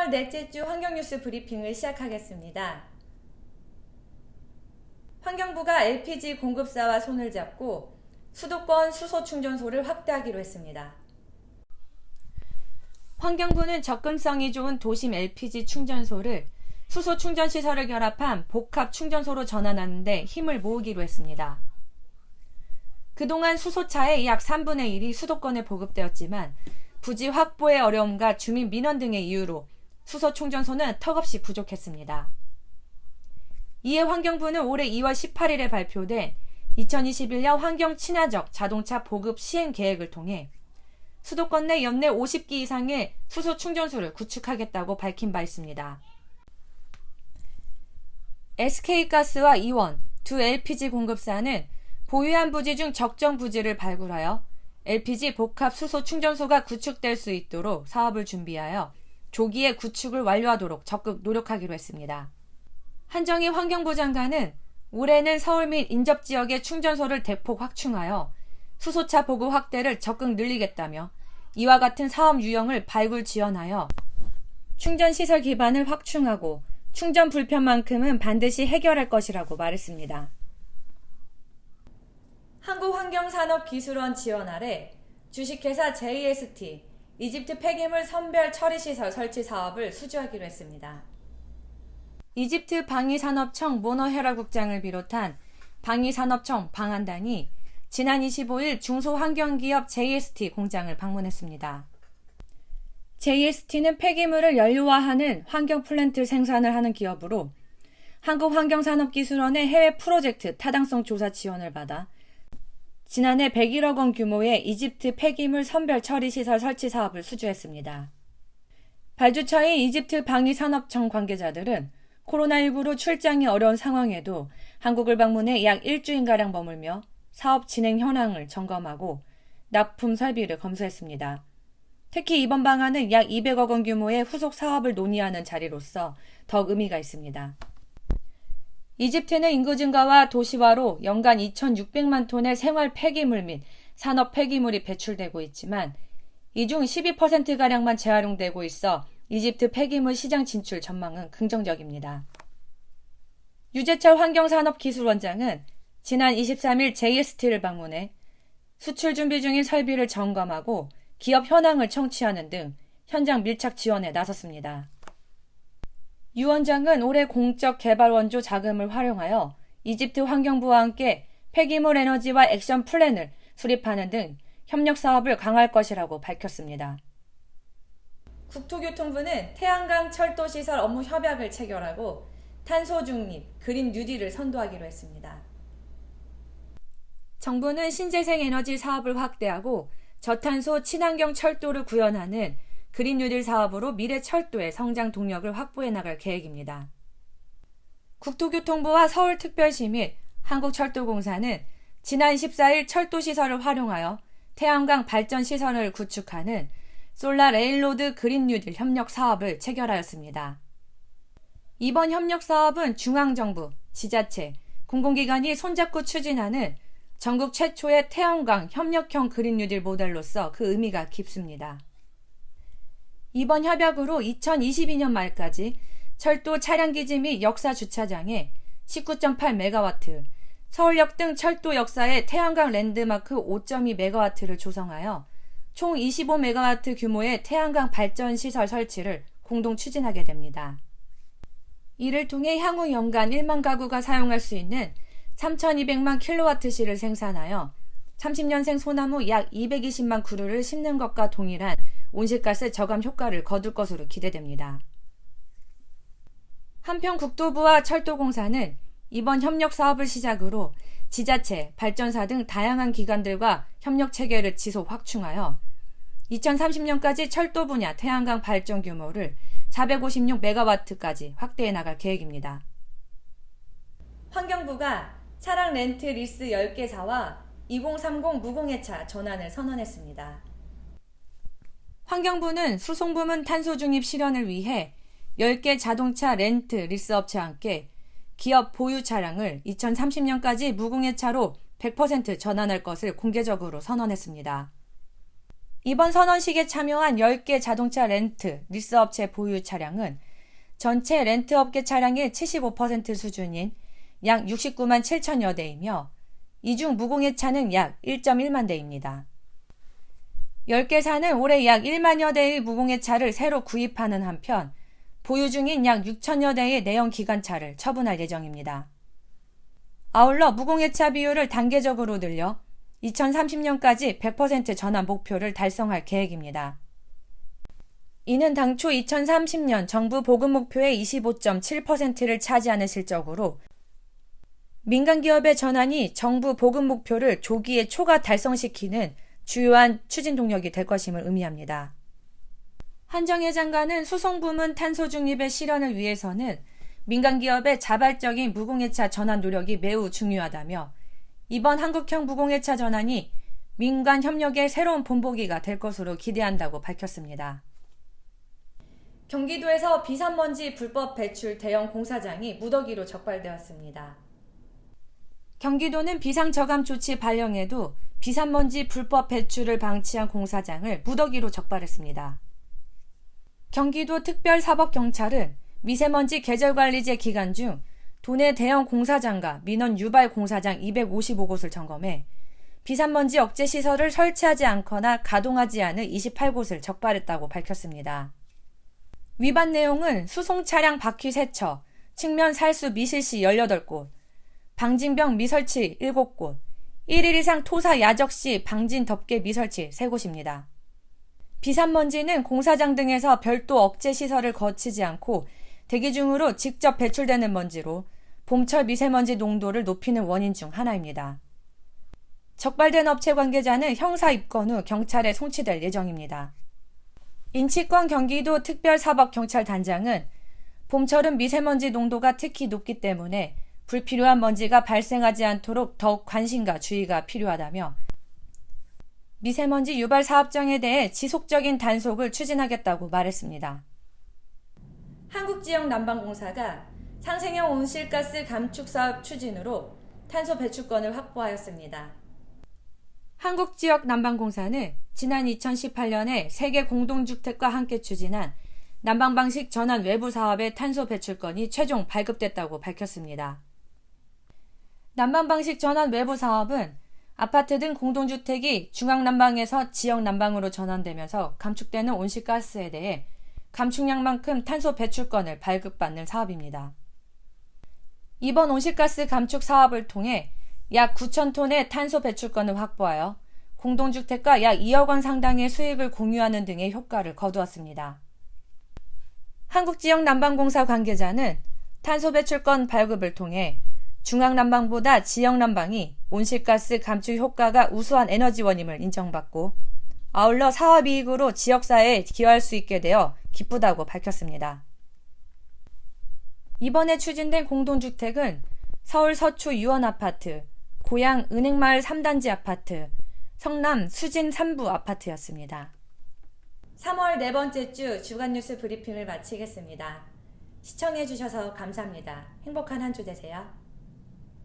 10월 넷째 주 환경뉴스 브리핑을 시작하겠습니다. 환경부가 LPG 공급사와 손을 잡고 수도권 수소 충전소를 확대하기로 했습니다. 환경부는 접근성이 좋은 도심 LPG 충전소를 수소 충전시설을 결합한 복합 충전소로 전환하는 데 힘을 모으기로 했습니다. 그동안 수소차의 약 3분의 1이 수도권에 보급되었지만 부지 확보의 어려움과 주민 민원 등의 이유로 수소 충전소는 턱없이 부족했습니다. 이에 환경부는 올해 2월 18일에 발표된 2021년 환경 친화적 자동차 보급 시행 계획을 통해 수도권 내 연내 50기 이상의 수소 충전소를 구축하겠다고 밝힌 바 있습니다. SK가스와 이원 두 LPG 공급사는 보유한 부지 중 적정 부지를 발굴하여 LPG 복합 수소 충전소가 구축될 수 있도록 사업을 준비하여 조기에 구축을 완료하도록 적극 노력하기로 했습니다. 한정희 환경부 장관은 올해는 서울 및 인접 지역의 충전소를 대폭 확충하여 수소차 보급 확대를 적극 늘리겠다며 이와 같은 사업 유형을 발굴 지원하여 충전시설 기반을 확충하고 충전 불편만큼은 반드시 해결할 것이라고 말했습니다. 한국환경산업기술원 지원 아래 주식회사 JST 이집트 폐기물 선별 처리시설 설치 사업을 수주하기로 했습니다. 이집트 방위산업청 모너헤라 국장을 비롯한 방위산업청 방한단이 지난 25일 중소환경기업 JST 공장을 방문했습니다. JST는 폐기물을 연료화하는 환경 플랜트 생산을 하는 기업으로 한국환경산업기술원의 해외 프로젝트 타당성 조사 지원을 받아 지난해 101억 원 규모의 이집트 폐기물 선별 처리 시설 설치 사업을 수주했습니다. 발주처인 이집트 방위산업청 관계자들은 코로나19로 출장이 어려운 상황에도 한국을 방문해 약 일주일가량 머물며 사업 진행 현황을 점검하고 납품 설비를 검수했습니다. 특히 이번 방안은 약 200억 원 규모의 후속 사업을 논의하는 자리로서 더욱 의미가 있습니다. 이집트는 인구 증가와 도시화로 연간 2,600만 톤의 생활 폐기물 및 산업 폐기물이 배출되고 있지만 이 중 12%가량만 재활용되고 있어 이집트 폐기물 시장 진출 전망은 긍정적입니다. 유재철 환경산업기술원장은 지난 23일 JST를 방문해 수출 준비 중인 설비를 점검하고 기업 현황을 청취하는 등 현장 밀착 지원에 나섰습니다. 유 원장은 올해 공적 개발 원조 자금을 활용하여 이집트 환경부와 함께 폐기물 에너지와 액션 플랜을 수립하는 등 협력 사업을 강화할 것이라고 밝혔습니다. 국토교통부는 태양광 철도시설 업무 협약을 체결하고 탄소 중립, 그린 뉴딜을 선도하기로 했습니다. 정부는 신재생 에너지 사업을 확대하고 저탄소 친환경 철도를 구현하는 그린 뉴딜 사업으로 미래 철도의 성장 동력을 확보해 나갈 계획입니다. 국토교통부와 서울특별시 및 한국철도공사는 지난 14일 철도시설을 활용하여 태양광 발전시설을 구축하는 솔라 레일로드 그린 뉴딜 협력 사업을 체결하였습니다. 이번 협력 사업은 중앙정부, 지자체, 공공기관이 손잡고 추진하는 전국 최초의 태양광 협력형 그린 뉴딜 모델로서 그 의미가 깊습니다. 이번 협약으로 2022년 말까지 철도 차량기지 및 역사 주차장에 19.8메가와트, 서울역 등 철도 역사의 태양광 랜드마크 5.2메가와트를 조성하여 총 25메가와트 규모의 태양광 발전 시설 설치를 공동 추진하게 됩니다. 이를 통해 향후 연간 1만 가구가 사용할 수 있는 3,200만 킬로와트시를 생산하여 30년생 소나무 약 220만 그루를 심는 것과 동일한 온실가스 저감 효과를 거둘 것으로 기대됩니다. 한편 국토부와 철도공사는 이번 협력 사업을 시작으로 지자체, 발전사 등 다양한 기관들과 협력 체계를 지속 확충하여 2030년까지 철도 분야 태양광 발전 규모를 456메가와트까지 확대해 나갈 계획입니다. 환경부가 차량 렌트 리스 10개사와 2030 무공해차 전환을 선언했습니다. 환경부는 수송부문 탄소 중립 실현을 위해 10개 자동차 렌트 리스 업체와 함께 기업 보유 차량을 2030년까지 무공해차로 100% 전환할 것을 공개적으로 선언했습니다. 이번 선언식에 참여한 10개 자동차 렌트, 리스업체 보유 차량은 전체 렌트업계 차량의 75% 수준인 약 69만 7천여 대이며 이 중 무공해 차는 약 1.1만 대입니다. 10개사는 올해 약 1만여 대의 무공해 차를 새로 구입하는 한편 보유 중인 약 6천여 대의 내연 기관차를 처분할 예정입니다. 아울러 무공해차 비율을 단계적으로 늘려 2030년까지 100% 전환 목표를 달성할 계획입니다. 이는 당초 2030년 정부 보급 목표의 25.7%를 차지하는 실적으로 민간 기업의 전환이 정부 보급 목표를 조기에 초과 달성시키는 주요한 추진 동력이 될 것임을 의미합니다. 한정혜 장관은 수송부문 탄소 중립의 실현을 위해서는 민간 기업의 자발적인 무공해차 전환 노력이 매우 중요하다며 이번 한국형 무공해차 전환이 민간 협력의 새로운 본보기가 될 것으로 기대한다고 밝혔습니다. 경기도에서 비산먼지 불법 배출 대형 공사장이 무더기로 적발되었습니다. 경기도는 비상저감 조치 발령에도 비산먼지 불법 배출을 방치한 공사장을 무더기로 적발했습니다. 경기도 특별사법경찰은 미세먼지 계절관리제 기간 중 도내 대형 공사장과 민원 유발 공사장 255곳을 점검해 비산먼지 억제 시설을 설치하지 않거나 가동하지 않은 28곳을 적발했다고 밝혔습니다. 위반 내용은 수송 차량 바퀴 세처, 측면 살수 미실시 18곳, 방진병 미설치 7곳, 1일 이상 토사 야적 시 방진 덮개 미설치 3곳입니다. 비산먼지는 공사장 등에서 별도 억제 시설을 거치지 않고 대기 중으로 직접 배출되는 먼지로 봄철 미세먼지 농도를 높이는 원인 중 하나입니다. 적발된 업체 관계자는 형사 입건 후 경찰에 송치될 예정입니다. 인치권 경기도 특별사법경찰단장은 봄철은 미세먼지 농도가 특히 높기 때문에 불필요한 먼지가 발생하지 않도록 더욱 관심과 주의가 필요하다며 미세먼지 유발 사업장에 대해 지속적인 단속을 추진하겠다고 말했습니다. 한국지역난방공사가 상생형 온실가스 감축 사업 추진으로 탄소 배출권을 확보하였습니다. 한국지역난방공사는 지난 2018년에 세계 공동주택과 함께 추진한 난방방식 전환 외부 사업의 탄소 배출권이 최종 발급됐다고 밝혔습니다. 난방방식 전환 외부 사업은 아파트 등 공동주택이 중앙난방에서 지역난방으로 전환되면서 감축되는 온실가스에 대해 감축량만큼 탄소 배출권을 발급받는 사업입니다. 이번 온실가스 감축 사업을 통해 약 9,000톤의 탄소 배출권을 확보하여 공동주택과 약 2억 원 상당의 수익을 공유하는 등의 효과를 거두었습니다. 한국지역난방공사 관계자는 탄소 배출권 발급을 통해 중앙난방보다 지역난방이 온실가스 감축 효과가 우수한 에너지원임을 인정받고 아울러 사업이익으로 지역사회에 기여할 수 있게 되어 기쁘다고 밝혔습니다. 이번에 추진된 공동주택은 서울 서초 유원아파트, 고양 은행마을 3단지 아파트, 성남 수진 3부 아파트였습니다. 3월 네 번째 주 주간뉴스 브리핑을 마치겠습니다. 시청해주셔서 감사합니다. 행복한 한 주 되세요.